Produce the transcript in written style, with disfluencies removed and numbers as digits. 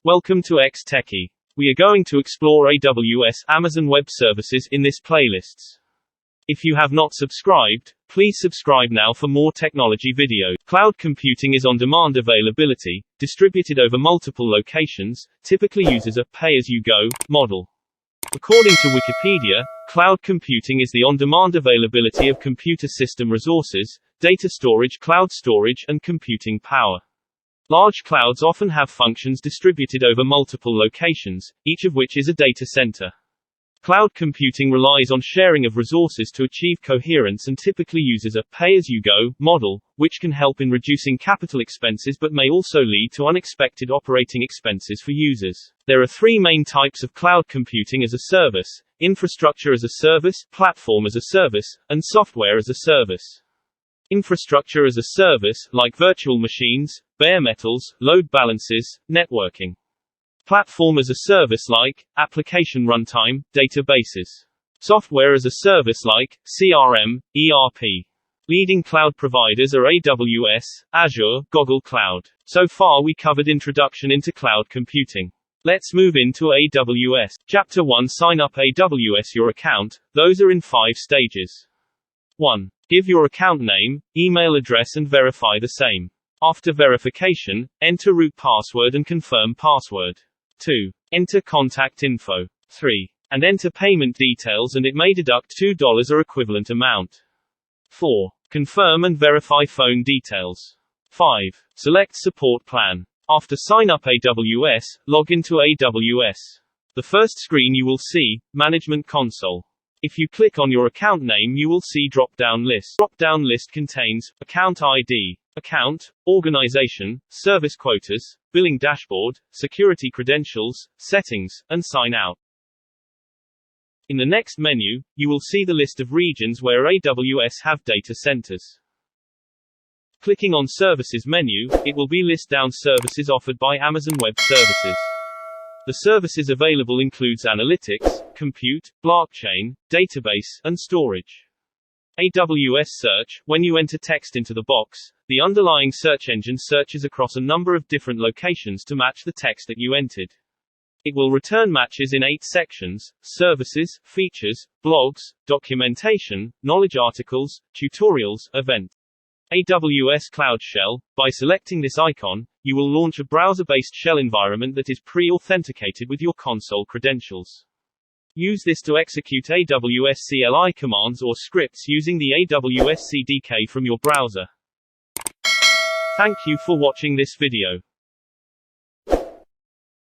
Welcome to X Techie. We are going to explore AWS Amazon Web Services in this playlists. If you have not subscribed, please subscribe now for more technology videos. Cloud computing is on-demand availability, distributed over multiple locations, typically uses a pay-as-you-go model. According to Wikipedia, cloud computing is the on-demand availability of computer system resources, data storage, cloud storage, and computing power. Large clouds often have functions distributed over multiple locations, each of which is a data center. Cloud computing relies on sharing of resources to achieve coherence and typically uses a pay-as-you-go model, which can help in reducing capital expenses but may also lead to unexpected operating expenses for users. There are three main types of cloud computing as a service: infrastructure as a service, platform as a service, and software as a service. Infrastructure as a service, like virtual machines, bare metals, load balancers, networking. Platform as a service like application runtime, databases. Software as a service like CRM, ERP. Leading cloud providers are AWS, Azure, Google Cloud. So far we covered introduction into cloud computing. Let's move into AWS. Chapter 1: Sign up AWS your account. Those are in 5 stages. 1. Give your account name, email address and verify the same. After verification, enter root password and confirm password. 2. Enter contact info. 3. And enter payment details and it may deduct $2 or equivalent amount. 4. Confirm and verify phone details. 5. Select support plan. After sign up AWS, log into AWS. The first screen you will see, Management Console. If you click on your account name you will see drop-down list. Drop-down list contains account ID, account, organization, service quotas, billing dashboard, security credentials, settings, and sign out. In the next menu, you will see the list of regions where AWS have data centers. Clicking on Services menu, it will be list down services offered by Amazon Web Services. The services available includes analytics, compute, blockchain, database, and storage. AWS Search: when you enter text into the box, the underlying search engine searches across a number of different locations to match the text that you entered. It will return matches in 8 sections: services, features, blogs, documentation, knowledge articles, tutorials, events. AWS Cloud Shell: by selecting this icon, you will launch a browser-based shell environment that is pre-authenticated with your console credentials. Use this to execute AWS CLI commands or scripts using the AWS CDK from your browser. Thank you for watching this video.